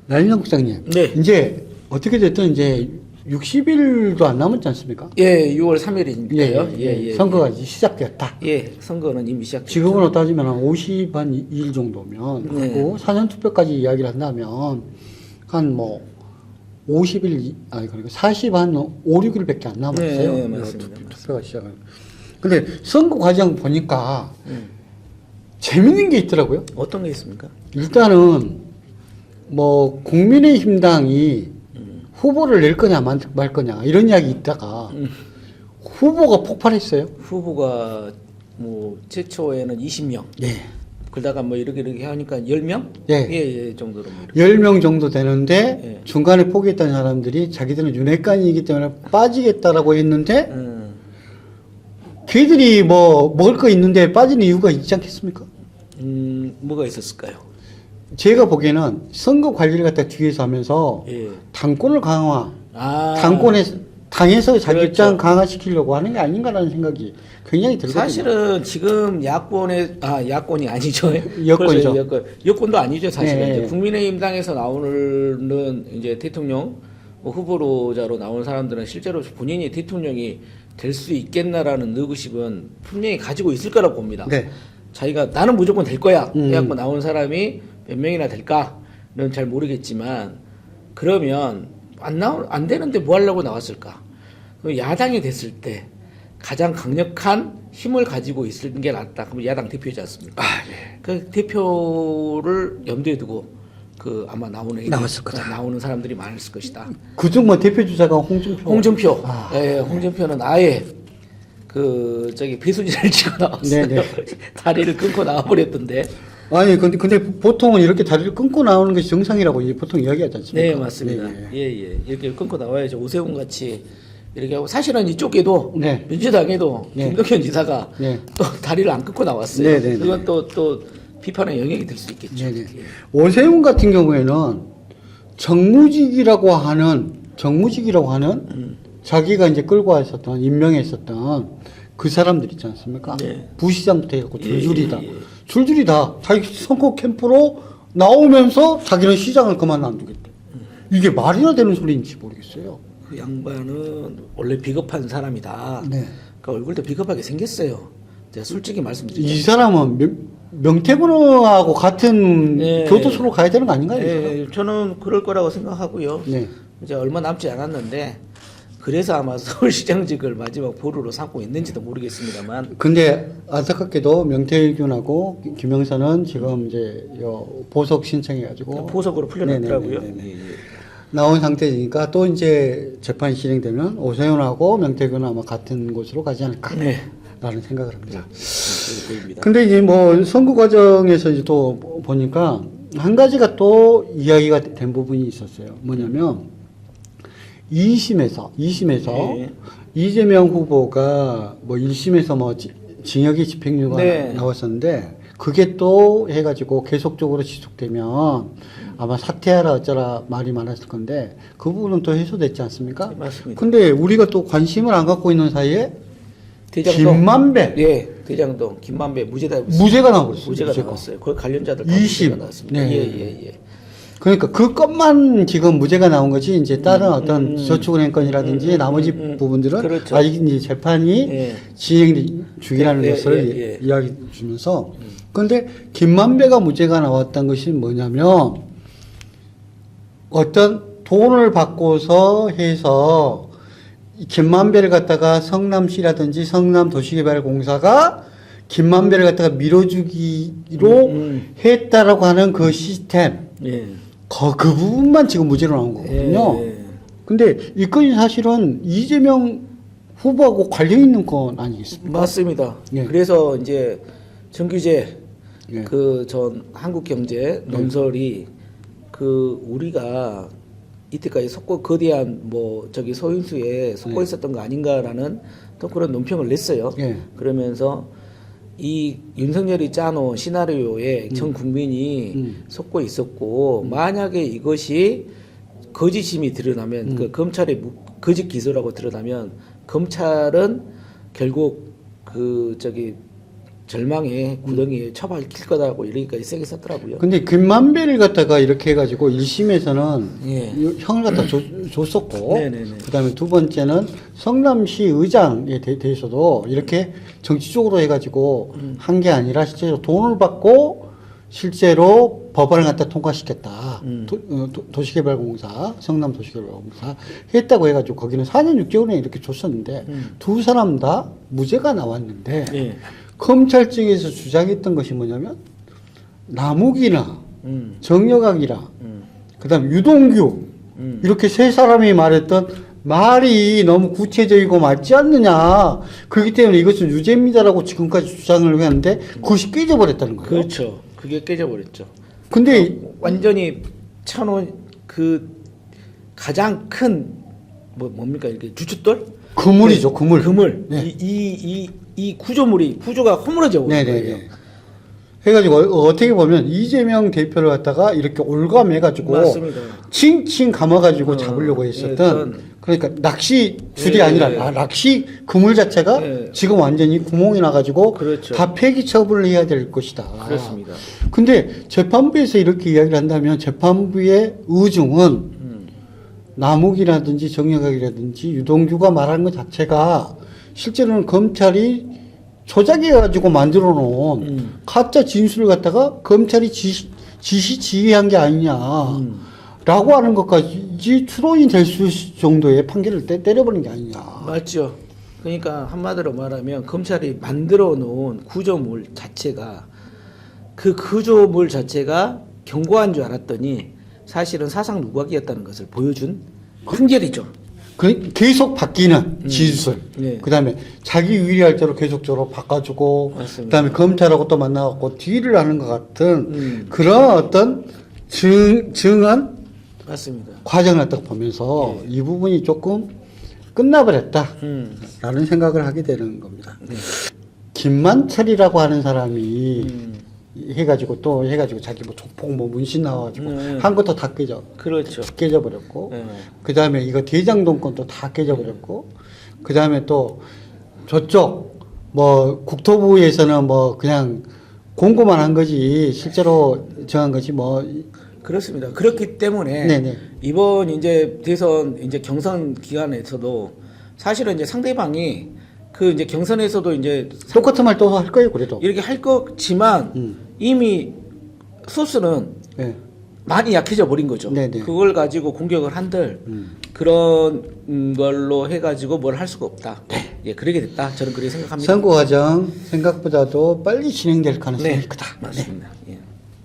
나인영 국장님. 네. 이제 어떻게 됐든 이제 60일도 안 남았지 않습니까? 예, 6월 3일이니까요. 예. 선거가 이제 시작됐다. 예, 선거는 이미 시작됐죠. 지금으로 따지면 한 50일 정도면 네. 하고 사전투표까지 이야기를 한다면 한 뭐 50일, 그러니까 40 한 5, 6일밖에 안 남았어요. 네, 맞습니다. 투표가 시작은. 근데 선거 과정 보니까 재밌는 게 있더라고요. 어떤 게 있습니까? 일단은 뭐 국민의힘당이 후보를 낼 거냐 말 거냐 이런 이야기 있다가 후보가 폭발했어요. 후보가 뭐 최초에는 20명. 예. 그러다가 뭐 이렇게 하니까 10명? 예. 예, 정도로 뭐 이렇게. 10명 정도 되는데 예. 중간에 포기했던 사람들이 자기들은 윤핵관이기 때문에 빠지겠다라고 했는데 걔들이 뭐 먹을 거 있는데 빠지는 이유가 있지 않겠습니까? 뭐가 있었을까요? 제가 보기에는 선거 관리를 갖다 뒤에서 하면서 예. 당권을 강화, 아. 당에서 자기 그렇죠. 입장 강화시키려고 하는 게 아닌가라는 생각이 굉장히 들거든요. 사실은 지금 야권이 아니죠. 여권이죠. 그렇죠. 여권도 아니죠. 사실은 네. 이제 국민의힘당에서 나오는 이제 대통령 후보로자로 나온 사람들은 실제로 본인이 대통령이 될 수 있겠나라는 의구심은 분명히 가지고 있을 거라고 봅니다. 네. 자기가 나는 무조건 될 거야. 해갖고 나온 사람이 몇 명이나 될까는 잘 모르겠지만 그러면 안 되는데 뭐 하려고 나왔을까? 야당이 됐을 때 가장 강력한 힘을 가지고 있을 게 낫다. 그럼 야당 대표이지 않습니까? 예. 그 대표를 염두에 두고 아마 나왔을 거다. 나오는 사람들이 많았을 것이다. 그중 뭐 대표 주자가 홍준표. 홍준표. 예, 홍준표는 아예 배수진을 치고 나왔어요. 네네. 다리를 끊고 나와버렸던데. 아니 근데 보통은 이렇게 다리를 끊고 나오는 것이 정상이라고 보통 이야기하지 않습니까? 네, 맞습니다. 예. 이렇게 끊고 나와야죠. 오세훈 같이 이렇게 하고 사실은 이쪽에도 네. 민주당에도 네. 김동연 지사가 네. 또 다리를 안 끊고 나왔어요. 네. 그건 또 비판의 영역이 될 수 있겠죠. 네네. 오세훈 같은 경우에는 정무직이라고 하는 자기가 이제 끌고 왔었던 임명했었던 그 사람들 있지 않습니까? 네. 부시장부터 해갖고 줄줄이 다 예. 줄줄이 다 자기 선거 캠프로 나오면서 자기는 시장을 그만 안 두겠대. 이게 말이나 되는 소리인지 모르겠어요. 그 양반은 원래 비겁한 사람이다. 네. 그 얼굴도 비겁하게 생겼어요. 제가 솔직히 말씀드리면. 이 사람은 명태균하고 같은 네. 교도소로 가야 되는 거 아닌가요? 이 사람? 예, 저는 그럴 거라고 생각하고요. 네. 이제 얼마 남지 않았는데 그래서 아마 서울시장직을 마지막 보루로 삼고 있는지도 모르겠습니다만. 근데 안타깝게도 명태균하고 김영선은 지금 이제 보석 신청해가지고 보석으로 풀려났더라고요. 네네네네. 예. 나온 상태니까 또 이제 재판이 진행되면 오세훈하고 명태균은 아마 같은 곳으로 가지 않을까라는 네. 생각을 합니다. 그렇게 보입니다. 근데 이제 뭐 선거 과정에서 이제 또 보니까 한 가지가 또 이야기가 된 부분이 있었어요. 뭐냐면 2심에서 네. 이재명 후보가 뭐 1심에서 뭐 징역의 집행유예가 네. 나왔었는데 그게 또 해가지고 계속적으로 지속되면 아마 사퇴하라 어쩌라 말이 많았을 건데 그 부분은 또 해소됐지 않습니까? 네, 맞습니다. 근데 우리가 또 관심을 안 갖고 있는 사이에 대장동. 김만배 예, 대장동 김만배 무죄가 나와버렸어요. 무죄가 나왔어요. 거기 관련자들 다 2심. 무죄가 나왔습니다. 네. 예. 그러니까 그 것만 지금 무죄가 나온 거지 이제 다른 어떤 저축은행 건이라든지 나머지 부분들은 그렇죠. 아직 이제 재판이 예. 진행 중이라는 예, 것을 예. 이야기 주면서 그런데 김만배가 무죄가 나왔던 것이 뭐냐면 어떤 돈을 받고서 해서 이 김만배를 갖다가 성남시라든지 성남도시개발공사가 김만배를 갖다가 밀어주기로 했다라고 하는 그 시스템 예. 그 부분만 지금 무죄로 나온 거거든요. 예. 근데 이 건이 사실은 이재명 후보하고 관련 있는 건 아니겠습니까? 맞습니다. 예. 그래서 이제 정규제 예. 전 한국경제 논설이 우리가 이때까지 거대한 소인수에 속고 있었던 거 아닌가라는 또 그런 논평을 냈어요. 예. 그러면서 이 윤석열이 짜놓은 시나리오에 전 국민이 속고 있었고 만약에 이것이 거짓임이 드러나면 그 검찰의 거짓 기소라고 드러나면 검찰은 결국 절망의 구덩이에 처박힐 거다고 이러기까지 세게 썼더라고요. 근데 김만배를 갖다가 이렇게 해가지고 1심에서는 예. 형을 갖다 줬었고, 네네네. 그 다음에 두 번째는 성남시 의장에 대해서도 이렇게 정치적으로 해가지고 한 게 아니라 실제로 돈을 받고 실제로 법안을 갖다 통과시켰다. 도시개발공사, 성남도시개발공사 했다고 해가지고 거기는 4년 6개월에 이렇게 줬었는데 두 사람 다 무죄가 나왔는데 예. 검찰 측에서 주장했던 것이 뭐냐면 남욱이나 정여각이나 그다음 유동규 이렇게 세 사람이 말했던 말이 너무 구체적이고 맞지 않느냐. 그렇기 때문에 이것은 유죄입니다라고 지금까지 주장을 했는데 그것이 깨져버렸다는 거예요. 그렇죠. 그게 깨져버렸죠. 근데 완전히 천원 그 가장 큰 뭡니까 이게 주춧돌? 그물이죠, 그물. 그물. 네. 이 구조가 허물어져 버린 거예요. 네네네. 해가지고 어떻게 보면 이재명 대표를 갖다가 이렇게 올감해가지고 맞습니다. 칭칭 감아가지고 잡으려고 했었던 그러니까 낚시 줄이 아니라 낚시 그물 자체가 지금 완전히 구멍이 나가지고 그렇죠. 다 폐기 처분을 해야 될 것이다. 그렇습니다. 근데 재판부에서 이렇게 이야기를 한다면 재판부의 의중은 남욱이라든지 정여각이라든지 유동규가 말한 것 자체가 실제로는 검찰이 조작해가지고 만들어 놓은 가짜 진술을 갖다가 검찰이 지휘한 게 아니냐라고 하는 것까지 추론이 될 수 정도의 판결을 때려버린 게 아니냐. 맞죠. 그러니까 한마디로 말하면 검찰이 만들어 놓은 구조물 자체가 그 구조물 자체가 견고한 줄 알았더니 사실은 사상 누각이었다는 것을 보여준 판결이죠. 계속 바뀌는 진술. 네. 그다음에 자기 유리할 대로 계속적으로 바꿔주고, 맞습니다. 그다음에 검찰하고 또 만나갖고 딜을 하는 것 같은 그런 어떤 증언 맞습니다. 과정을 갖다가 보면서 이 부분이 조금 끝나버렸다라는 생각을 하게 되는 겁니다. 김만철이라고 하는 사람이 해가지고 자기 뭐 조폭 뭐 문신 나와가지고 한 것도 다 그렇죠. 깨져버렸고, 네. 그 다음에 이거 대장동권도 다 깨져버렸고, 그 다음에 또 저쪽 뭐 국토부에서는 뭐 그냥 공고만 한 거지 실제로 정한 것이 뭐 그렇습니다. 그렇기 때문에 네네. 이번 이제 대선 이제 경선 기간에서도 사실은 이제 상대방이 그 이제 경선에서도 이제 똑같은 말 또 할 거예요 그래도. 이렇게 할 거지만 이미 소스는 네. 많이 약해져 버린 거죠. 네네. 그걸 가지고 공격을 한들 그런 걸로 해가지고 뭘 할 수가 없다. 예, 그러게 됐다. 저는 그렇게 생각합니다. 선거 과정 생각보다도 빨리 진행될 가능성이 네, 크다. 맞습니다.